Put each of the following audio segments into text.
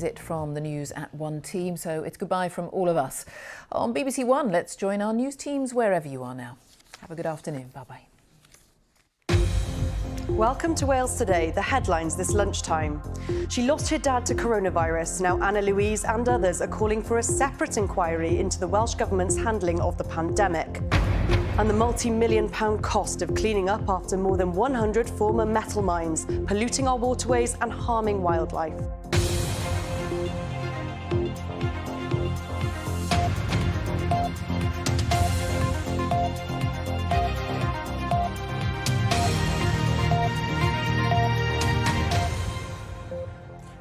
It from the News at One team, so it's goodbye from all of us. On BBC One, let's join our news teams wherever you are now. Have a good afternoon. Bye-bye. Welcome to Wales Today, the headlines this lunchtime. She lost her dad to coronavirus. Now Anna Louise and others are calling for a separate inquiry into the Welsh Government's handling of the pandemic. And the multi-million-pound cost of cleaning up after more than 100 former metal mines, polluting our waterways and harming wildlife.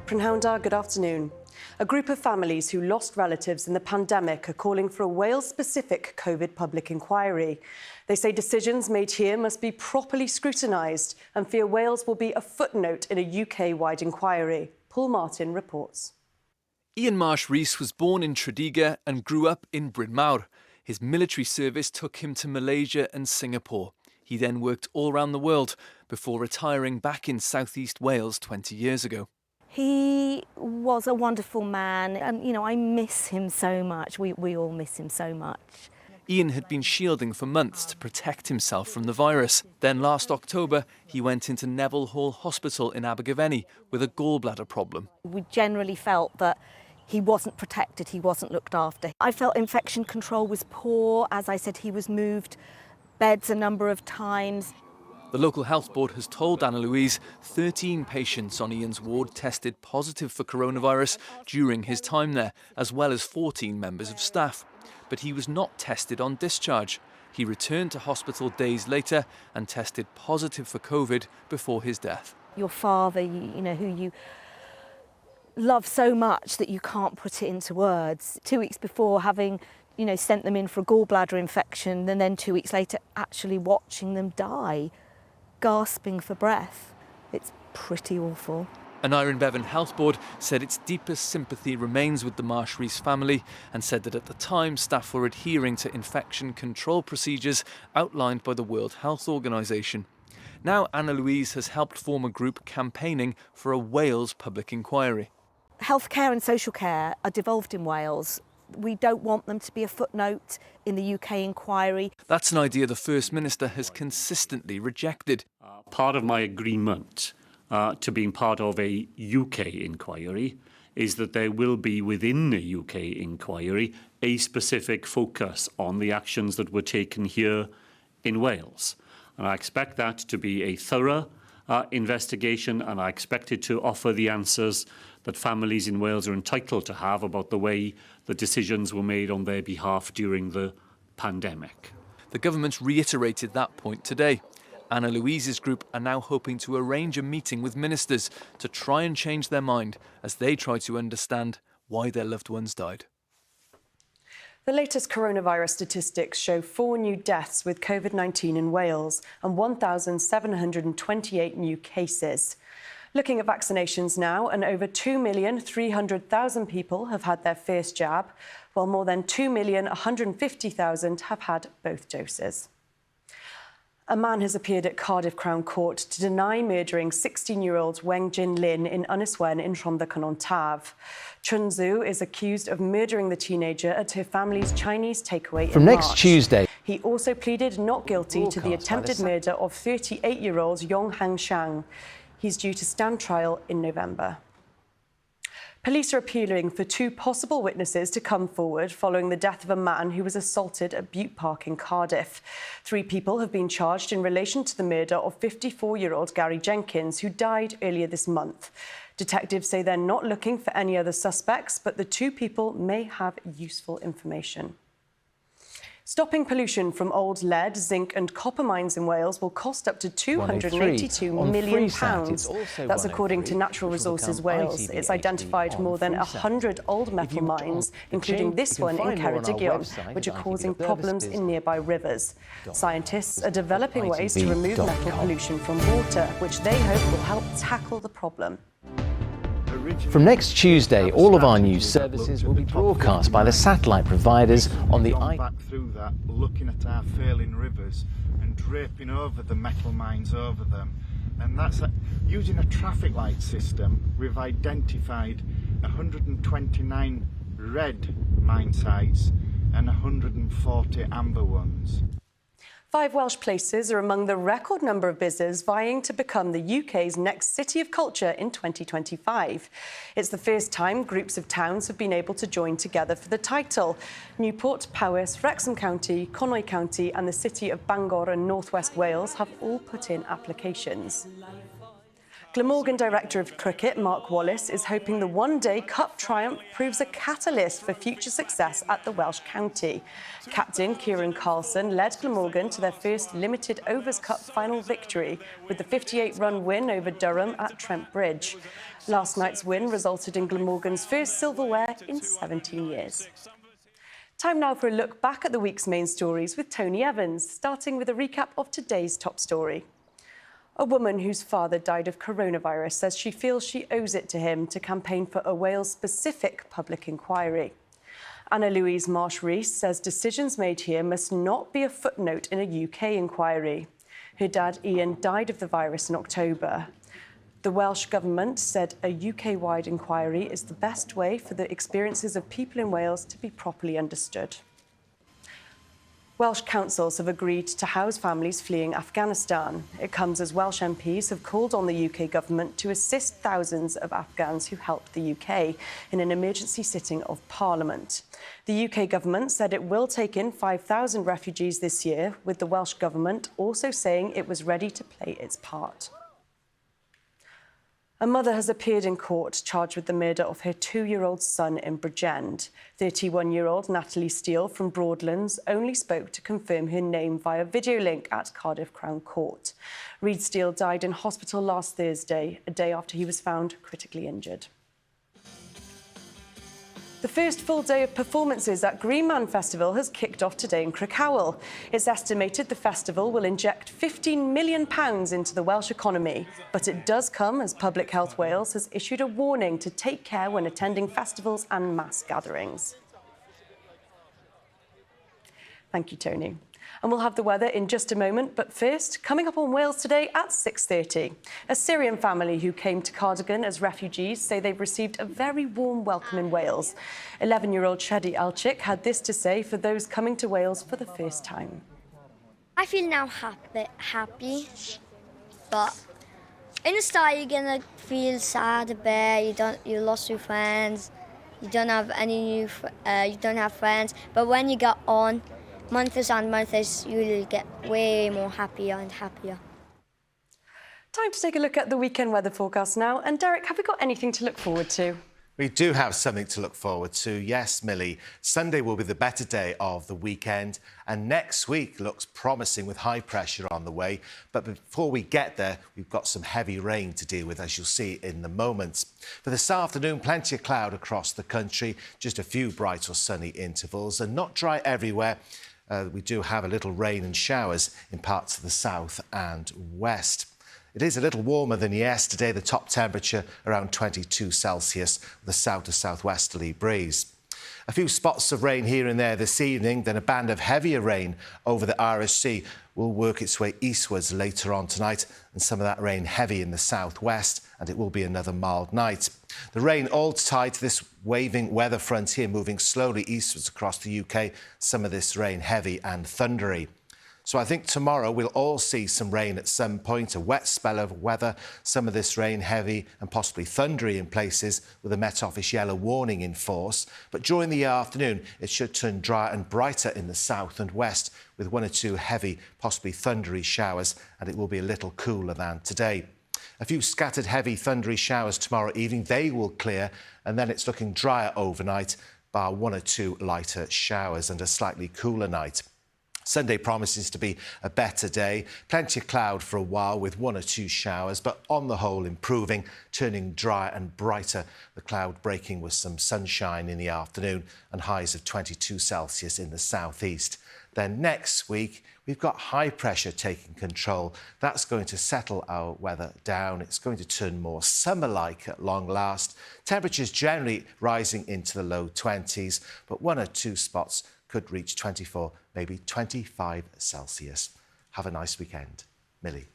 Prynhawn, good afternoon. A group of families who lost relatives in the pandemic are calling for a Wales-specific COVID public inquiry. They say decisions made here must be properly scrutinised and fear Wales will be a footnote in a UK-wide inquiry. Paul Martin reports. Ian Marsh-Rees was born in Tredegar and grew up in Bryn Mawr. His military service took him to Malaysia and Singapore. He then worked all around the world before retiring back in southeast Wales 20 years ago. He was a wonderful man and, I miss him so much. We all miss him so much. Ian had been shielding for months to protect himself from the virus. Then last October, he went into Neville Hall Hospital in Abergavenny with a gallbladder problem. We generally felt that he wasn't protected, he wasn't looked after. I felt infection control was poor. As I said, he was moved beds a number of times. The local health board has told Anna Louise 13 patients on Ian's ward tested positive for coronavirus during his time there, as well as 14 members of staff. But he was not tested on discharge. He returned to hospital days later and tested positive for COVID before his death. Your father, who you love so much that you can't put it into words. 2 weeks before having, sent them in for a gallbladder infection, and then 2 weeks later actually watching them die, gasping for breath. It's pretty awful. An Iron Bevan Health Board said its deepest sympathy remains with the Marsh-Rees family and said that at the time staff were adhering to infection control procedures outlined by the World Health Organisation. Now Anna Louise has helped form a group campaigning for a Wales public inquiry. Healthcare and social care are devolved in Wales. We don't want them to be a footnote in the UK inquiry. That's an idea the First Minister has consistently rejected. Part of my agreement to being part of a UK inquiry is that there will be within the UK inquiry a specific focus on the actions that were taken here in Wales. And I expect that to be a thorough investigation, and I expect it to offer the answers that families in Wales are entitled to have about the way the decisions were made on their behalf during the pandemic. The government reiterated that point today. Anna Louise's group are now hoping to arrange a meeting with ministers to try and change their mind as they try to understand why their loved ones died. The latest coronavirus statistics show 4 new deaths with COVID-19 in Wales and 1,728 new cases. Looking at vaccinations now, and over 2,300,000 people have had their first jab, while more than 2,150,000 have had both doses. A man has appeared at Cardiff Crown Court to deny murdering 16-year-old Weng Jin Lin in Ynys Wen in Rhondda-Cynon-Taf. Chun Zhu is accused of murdering the teenager at her family's Chinese takeaway From in next March. Tuesday. He also pleaded not guilty to the attempted murder of 38-year-old Yong Hang Shang. He's due to stand trial in November. Police are appealing for 2 possible witnesses to come forward following the death of a man who was assaulted at Butte Park in Cardiff. 3 people have been charged in relation to the murder of 54-year-old Gary Jenkins, who died earlier this month. Detectives say they're not looking for any other suspects, but the 2 people may have useful information. Stopping pollution from old lead, zinc and copper mines in Wales will cost up to £282 million. That's according to Natural Resources Wales. It's identified more than 100 old metal mines, including this one in Ceredigion, which are causing problems in nearby rivers. Scientists are developing ways to remove metal pollution from water, which they hope will help tackle the problem. From next Tuesday, all of our news services will be broadcast by the satellite providers on the back through that, looking at our failing rivers and draping over the metal mines over them. And that's using a traffic light system. We've identified 129 red mine sites and 140 amber ones. 5 Welsh places are among the record number of busies vying to become the UK's next City of Culture in 2025. It's the first time groups of towns have been able to join together for the title. Newport, Powys, Wrexham County, Conwy County and the city of Bangor in North West Wales have all put in applications. Glamorgan Director of Cricket, Mark Wallace, is hoping the one-day Cup triumph proves a catalyst for future success at the Welsh county. Captain Kieran Carlson led Glamorgan to their first Limited Overs Cup final victory with the 58-run win over Durham at Trent Bridge. Last night's win resulted in Glamorgan's first silverware in 17 years. Time now for a look back at the week's main stories with Tony Evans, starting with a recap of today's top story. A woman whose father died of coronavirus says she feels she owes it to him to campaign for a Wales-specific public inquiry. Anna Louise Marsh-Rees says decisions made here must not be a footnote in a UK inquiry. Her dad, Ian, died of the virus in October. The Welsh Government said a UK-wide inquiry is the best way for the experiences of people in Wales to be properly understood. Welsh councils have agreed to house families fleeing Afghanistan. It comes as Welsh MPs have called on the UK government to assist thousands of Afghans who helped the UK in an emergency sitting of Parliament. The UK government said it will take in 5,000 refugees this year, with the Welsh government also saying it was ready to play its part. A mother has appeared in court charged with the murder of her 2-year-old son in Bridgend. 31-year-old Natalie Steele from Broadlands only spoke to confirm her name via video link at Cardiff Crown Court. Reid Steele died in hospital last Thursday, a day after he was found critically injured. The first full day of performances at Green Man Festival has kicked off today in Crickhowell. It's estimated the festival will inject £15 million into the Welsh economy. But it does come as Public Health Wales has issued a warning to take care when attending festivals and mass gatherings. Thank you, Tony. And we'll have the weather in just a moment, but first, coming up on Wales Today at 6:30. A Syrian family who came to Cardigan as refugees say they've received a very warm welcome in Wales. 11-year-old Shadi Alchik had this to say for those coming to Wales for the first time. I feel now happy, but in the start you're gonna feel sad a bit. You lost your friends, you don't have you don't have friends, but when you get on, months and months, you will get way more happier and happier. Time to take a look at the weekend weather forecast now. And Derek, have we got anything to look forward to? We do have something to look forward to. Yes, Millie. Sunday will be the better day of the weekend. And next week looks promising with high pressure on the way. But before we get there, we've got some heavy rain to deal with, as you'll see in the moment. For this afternoon, plenty of cloud across the country. Just a few bright or sunny intervals and not dry everywhere. We do have a little rain and showers in parts of the south and west. It is a little warmer than yesterday, the top temperature around 22 Celsius with a south to southwesterly breeze. A few spots of rain here and there this evening, then a band of heavier rain over the Irish Sea will work its way eastwards later on tonight, and some of that rain heavy in the southwest, and it will be another mild night. The rain all tied to this waving weather front here, moving slowly eastwards across the UK, some of this rain heavy and thundery. So I think tomorrow we'll all see some rain at some point, a wet spell of weather, some of this rain heavy and possibly thundery in places with a Met Office yellow warning in force. But during the afternoon, it should turn drier and brighter in the south and west with 1 or 2 heavy, possibly thundery showers, and it will be a little cooler than today. A few scattered heavy thundery showers tomorrow evening. They will clear, and then it's looking drier overnight, bar 1 or 2 lighter showers and a slightly cooler night. Sunday promises to be a better day. Plenty of cloud for a while with 1 or 2 showers, but on the whole improving, turning drier and brighter. The cloud breaking with some sunshine in the afternoon and highs of 22 Celsius in the southeast. Then next week, we've got high pressure taking control. That's going to settle our weather down. It's going to turn more summer-like at long last. Temperatures generally rising into the low 20s, but 1 or 2 spots could reach 24, maybe 25 Celsius. Have a nice weekend. Millie.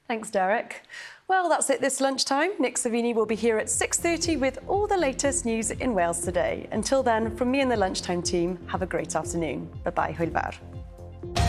Thanks, Derek. Well, that's it this lunchtime. Nick Savini will be here at 6:30 with all the latest news in Wales today. Until then, from me and the Lunchtime team, have a great afternoon. Bye-bye. Hwyl fawr.